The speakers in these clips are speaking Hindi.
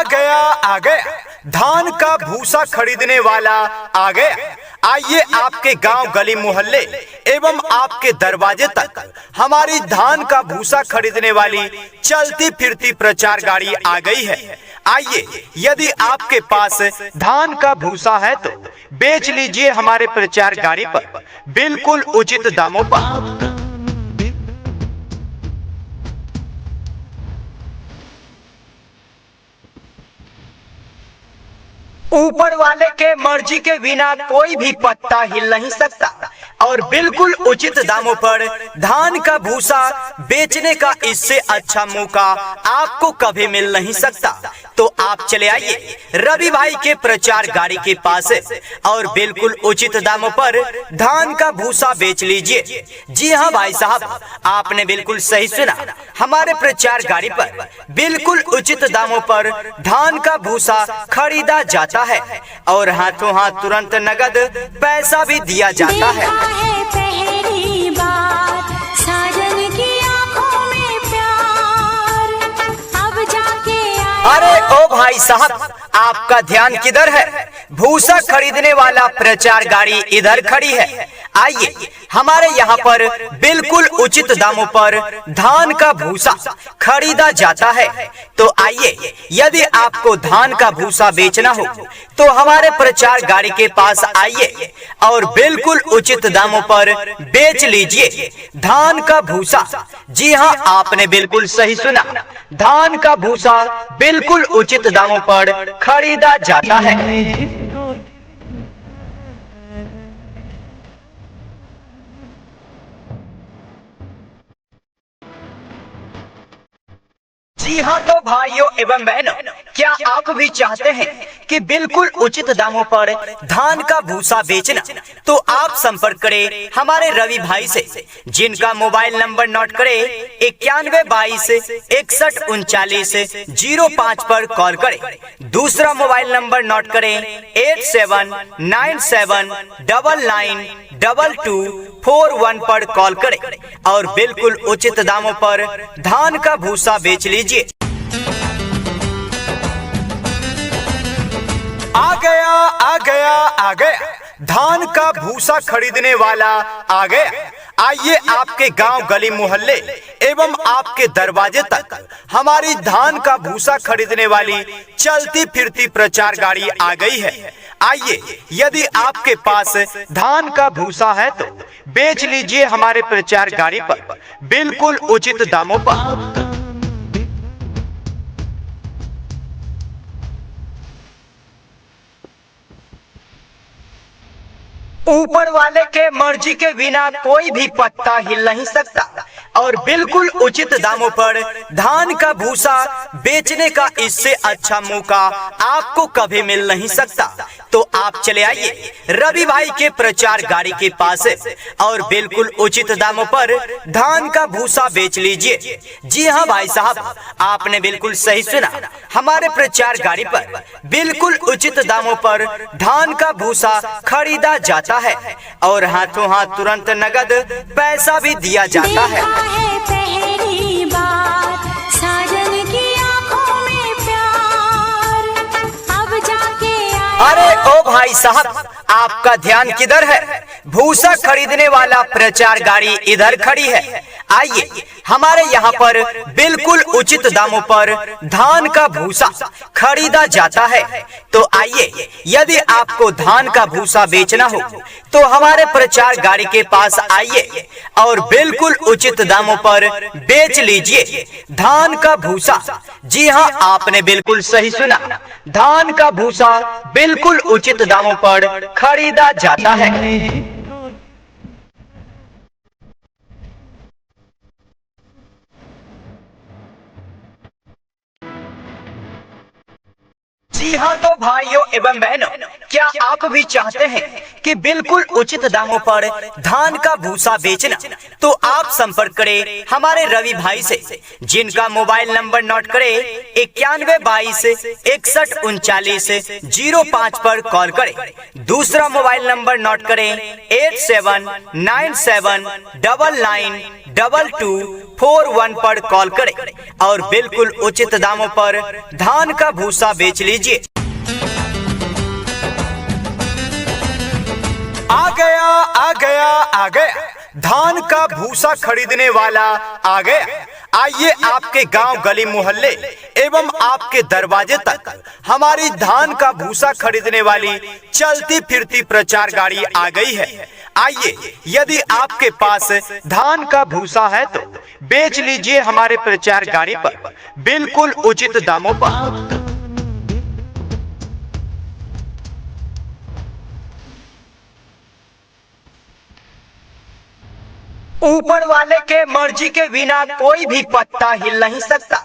आ गया धान का भूसा खरीदने वाला आ गया। आइए आपके गांव गली मोहल्ले एवं आपके दरवाजे तक हमारी धान का भूसा खरीदने वाली चलती फिरती प्रचार गाड़ी आ गई है। आइए, यदि आपके पास धान का भूसा है तो बेच लीजिए हमारे प्रचार गाड़ी पर बिल्कुल उचित दामों पर। ऊपर वाले के मर्जी के बिना कोई भी पत्ता हिल नहीं सकता और बिल्कुल उचित दामों पर धान का भूसा बेचने का इससे अच्छा मौका आपको कभी मिल नहीं सकता। तो आप चले आइए रवि भाई के प्रचार गाड़ी के पास और बिल्कुल उचित दामों पर धान का भूसा बेच लीजिए। जी हाँ भाई साहब, आपने बिल्कुल सही सुना। हमारे प्रचार गाड़ी पर बिल्कुल उचित दामों पर धान का भूसा खरीदा जाता है और हाथों हाथ तुरंत नगद पैसा भी दिया जाता है। पहली बार साजन की आंखों में प्यार, अब जाके अरे ओ भाई साहब, आपका ध्यान किधर है? भूसा खरीदने वाला प्रचार गाड़ी इधर खड़ी है। आइए, हमारे यहाँ पर बिल्कुल उचित दामों पर धान का भूसा खरीदा जाता है। तो आइए, यदि आपको धान का भूसा बेचना हो तो हमारे प्रचार गाड़ी के पास आइए और बिल्कुल उचित दामों पर बेच लीजिए धान का भूसा। जी हाँ, आपने बिल्कुल सही सुना। धान का भूसा बिल्कुल उचित दामों पर खरीदा जाता है। जी हाँ, तो भाइयों एवं बहनों, क्या आप भी चाहते हैं कि बिल्कुल उचित दामों पर धान का भूसा बेचना? तो आप संपर्क करें हमारे रवि भाई से, जिनका मोबाइल नंबर नोट करें 9122613905 पर कॉल करें। दूसरा मोबाइल नंबर नोट करें 8797992241 पर कॉल करें और बिल्कुल उचित दामों पर धान का भूसा बेच लीजिए। आ गया धान का भूसा खरीदने वाला आ गया। आइए, आपके गांव गली मोहल्ले एवं आपके दरवाजे तक हमारी धान का भूसा खरीदने वाली चलती फिरती प्रचार गाड़ी आ गई है। आइए, यदि आपके पास धान का भूसा है तो बेच लीजिए हमारे प्रचार गाड़ी पर बिल्कुल उचित दामों पर। ऊपर वाले के मर्जी के बिना कोई भी पत्ता हिल नहीं सकता और बिल्कुल उचित दामों पर धान का भूसा बेचने का इससे अच्छा मौका आपको कभी मिल नहीं सकता। तो आप चले आइए रवि भाई के प्रचार गाड़ी के पास और बिल्कुल उचित दामों पर धान का भूसा बेच लीजिए। जी हाँ भाई साहब, आपने बिल्कुल सही सुना। हमारे प्रचार गाड़ी पर बिल्कुल उचित दामों पर धान का भूसा खरीदा जाता है और हाथों हाथ तुरंत नगद पैसा भी दिया जाता है। पहली बार साजन की आंखों में प्यार, अब जाके अरे ओ भाई साहब, आपका ध्यान किधर है? भूसा खरीदने वाला प्रचार गाड़ी इधर खड़ी है। आइए, हमारे यहाँ पर बिल्कुल उचित दामों पर धान का भूसा खरीदा जाता है। तो आइए, यदि आपको धान का भूसा बेचना हो तो हमारे प्रचार गाड़ी के पास आइए और बिल्कुल उचित दामों पर बेच लीजिए धान का भूसा। जी हाँ, आपने बिल्कुल सही सुना। धान का भूसा बिल्कुल उचित दामों पर खरीदा जाता है। जी हाँ, तो भाइयों एवं बहनों, क्या आप भी चाहते हैं कि बिल्कुल उचित दामों पर धान का भूसा बेचना? तो आप संपर्क करें हमारे रवि भाई से, जिनका मोबाइल नंबर नोट करें 9122613905 पर कॉल करें। दूसरा मोबाइल नंबर नोट करें 8797992241 41 पर कॉल करें और बिल्कुल उचित दामों पर धान का भूसा बेच लीजिए। आ गया आ गया आ गया, धान का भूसा खरीदने वाला आ गया। आइए आपके गांव गली मोहल्ले एवं आपके दरवाजे तक हमारी धान का भूसा खरीदने वाली चलती फिरती प्रचार गाड़ी आ गई है। आइए, यदि आपके पास धान का भूसा है तो बेच लीजिए हमारे प्रचार गाड़ी पर बिल्कुल उचित दामों पर। ऊपर वाले के मर्जी के बिना कोई भी पत्ता हिल नहीं सकता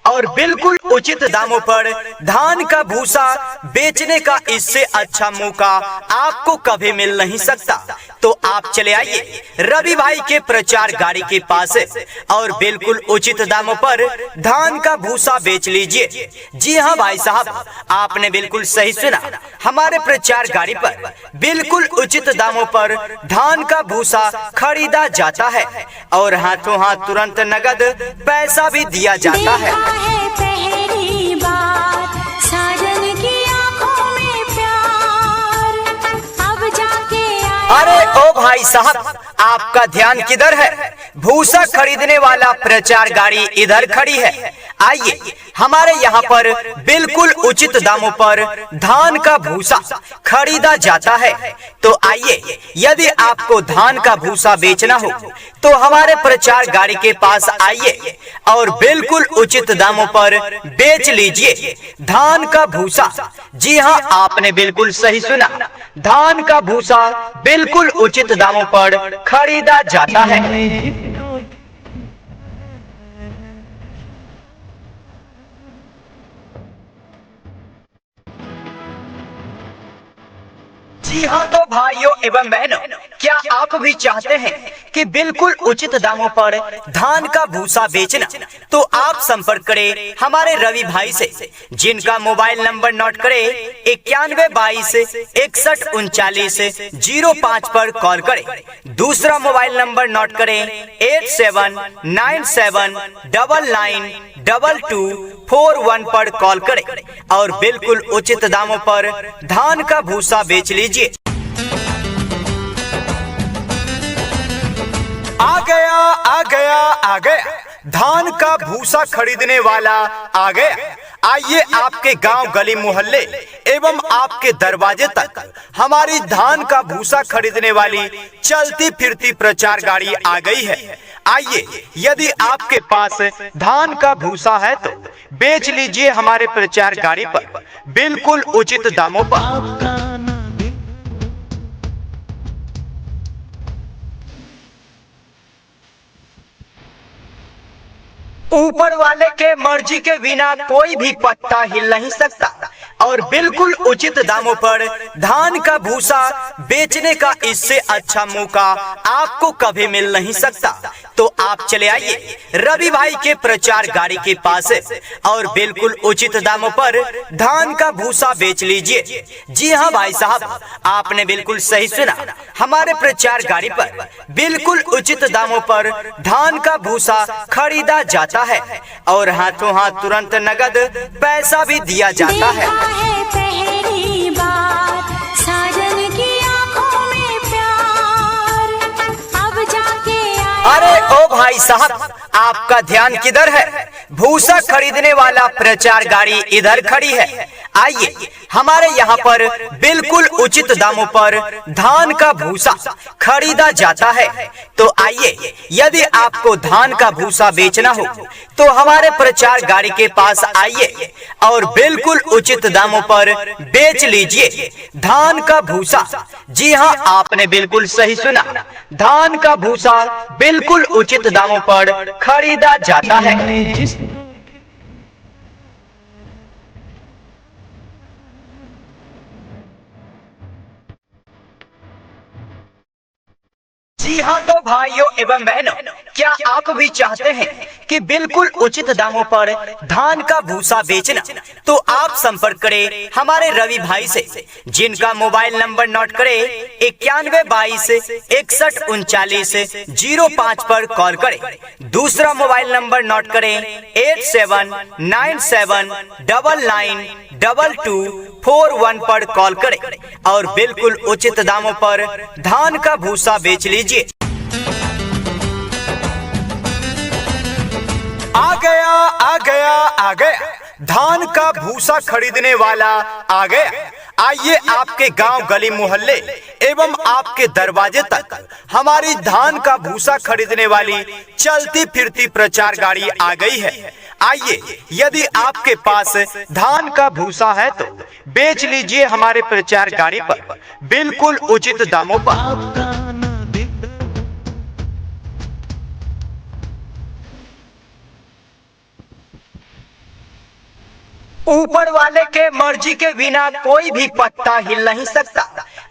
और बिल्कुल उचित दामों पर धान का भूसा बेचने का इससे अच्छा मौका आपको कभी मिल नहीं सकता। तो आप चले आइए रवि भाई के प्रचार गाड़ी के पास और बिल्कुल उचित दामों पर धान का भूसा बेच लीजिए। जी हाँ भाई साहब, आपने बिल्कुल सही सुना। हमारे प्रचार गाड़ी पर बिल्कुल उचित दामों पर धान का भूसा खरीदा जाता है और हाथों हाथ तुरंत नगद पैसा भी दिया जाता है। पहली बार साजन की आंखों में प्यार, अब जाके अरे ओ भाई साहब, आपका ध्यान किधर है? भूसा खरीदने वाला प्रचार गाड़ी इधर खड़ी है। आइए, हमारे यहाँ पर बिल्कुल उचित दामों पर धान का भूसा खरीदा जाता है। तो आइए, यदि आपको धान का भूसा बेचना हो तो हमारे प्रचार गाड़ी के पास आइए और बिल्कुल उचित दामों पर बेच लीजिए धान का भूसा। जी हाँ, आपने बिल्कुल सही सुना। धान का भूसा बिल्कुल उचित दामों पर खरीदा जाता है। जी हाँ, तो भाइयों एवं बहनों, क्या आप भी चाहते हैं कि बिल्कुल उचित दामों पर धान का भूसा बेचना? तो आप संपर्क करें हमारे रवि भाई से, जिनका मोबाइल नंबर नोट करें 9122613905 पर कॉल करें। दूसरा मोबाइल नंबर नोट करें 8797992241 पर कॉल करें और बिल्कुल उचित दामों पर धान का भूसा बेच लीजिए। आ गया आ गया आ गया, धान का भूसा खरीदने वाला आ गया। आइए आपके गांव गली मोहल्ले एवं आपके दरवाजे तक हमारी धान का भूसा खरीदने वाली चलती फिरती प्रचार गाड़ी आ गई है। आइए, यदि आपके पास धान का भूसा है तो बेच लीजिए हमारे प्रचार गाड़ी पर बिल्कुल उचित दामों पर। ऊपर वाले के मर्जी के बिना कोई भी पत्ता हिल नहीं सकता और बिल्कुल उचित दामों पर धान का भूसा बेचने का इससे अच्छा मौका आपको कभी मिल नहीं सकता। तो आप चले आइए रवि भाई के प्रचार गाड़ी के पास और बिल्कुल उचित दामों पर धान का भूसा बेच लीजिए। जी हाँ भाई साहब, आपने बिल्कुल सही सुना। हमारे प्रचार गाड़ी पर बिल्कुल उचित दामों पर धान का भूसा खरीदा जाता है और हाथों हाथ तुरंत नगद पैसा भी दिया जाता है। पहली बार साजन की आंखों में प्यार, अब जाके अरे ओ भाई साहब, आपका ध्यान किधर है? भूसा खरीदने वाला प्रचार गाड़ी इधर खड़ी है। आइए, हमारे यहाँ पर बिल्कुल उचित दामों पर धान का भूसा खरीदा जाता है। तो आइए, यदि आपको धान का भूसा बेचना हो तो हमारे प्रचार गाड़ी के पास आइए और बिल्कुल उचित दामों पर बेच लीजिए धान का भूसा। जी हाँ, आपने बिल्कुल सही सुना। धान का भूसा बिल्कुल उचित दामों पर खरीदा जाता है। जी जी हाँ, तो भाइयों एवं बहनों, क्या आप भी चाहते हैं कि बिल्कुल उचित दामों पर धान का भूसा बेचना? तो आप संपर्क करें हमारे रवि भाई से, जिनका मोबाइल नंबर नोट करें 9162613905 पर कॉल करें। दूसरा मोबाइल नंबर नोट करें 8797992241 पर कॉल करें और बिल्कुल उचित दामों पर धान का भूसा बेच लीजिए। आ गया धान का भूसा खरीदने वाला आ गया। आइए आपके गांव गली मोहल्ले एवं आपके दरवाजे तक हमारी धान का भूसा खरीदने वाली चलती फिरती प्रचार गाड़ी आ गई है। आइए, यदि आपके पास धान का भूसा है तो बेच लीजिए हमारे प्रचार गाड़ी पर बिल्कुल उचित दामों पर। ऊपर वाले के मर्जी के बिना कोई भी पत्ता हिल नहीं सकता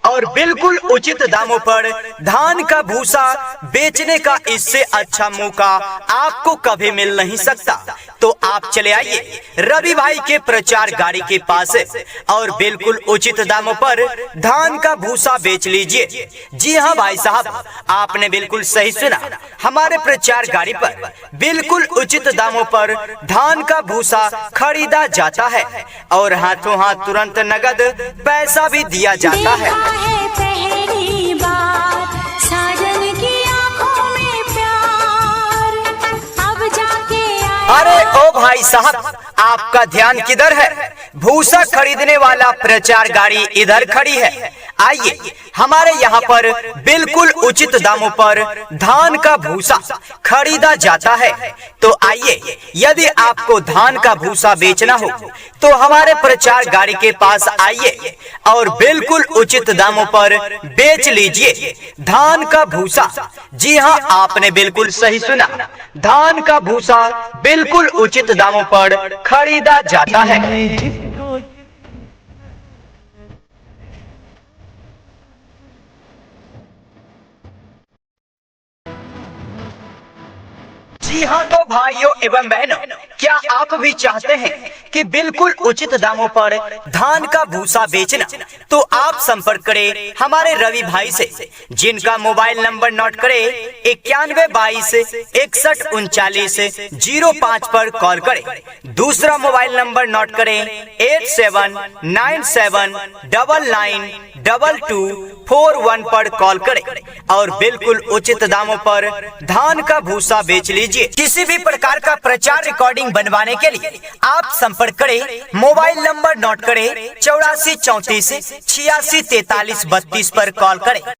और बिल्कुल उचित दामों पर धान का भूसा बेचने का इससे अच्छा मौका आपको कभी मिल नहीं सकता। तो आप चले आइए रवि भाई के प्रचार गाड़ी के पास और बिल्कुल उचित दामों पर धान का भूसा बेच लीजिए। जी हाँ भाई साहब, आपने बिल्कुल सही सुना। हमारे प्रचार गाड़ी पर बिल्कुल उचित दामों पर धान का भूसा खरीदा जाता है और हाथों हाथ तुरंत नगद पैसा भी दिया जाता है। पहली बार साजन की आंखों में प्यार, अब जाके अरे ओ भाई साहब, आपका ध्यान किधर है? भूसा खरीदने वाला प्रचार गाड़ी इधर खड़ी है। आइए, हमारे यहाँ पर बिल्कुल उचित दामों पर धान का भूसा खरीदा जाता है। तो आइए, यदि आपको धान का भूसा बेचना हो तो हमारे प्रचार गाड़ी के पास आइए और बिल्कुल उचित दामों पर बेच लीजिए धान का भूसा। जी हाँ, आपने बिल्कुल सही सुना। धान का भूसा बिल्कुल उचित दामों पर खरीदा जाता है। जी हाँ, तो भाइयों एवं बहनों, क्या आप भी चाहते हैं कि बिल्कुल उचित दामों पर धान का भूसा बेचना? तो आप संपर्क करें हमारे रवि भाई से, जिनका मोबाइल नंबर नोट करें 9162613905 पर कॉल करें। दूसरा मोबाइल नंबर नोट करें 8797992241 पर कॉल करें और बिल्कुल उचित दामों पर धान का भूसा बेच लीजिए। किसी भी प्रकार का प्रचार रिकॉर्डिंग बनवाने के लिए आप संपर्क करें। मोबाइल नंबर नोट करें 8434864332 पर कॉल करें।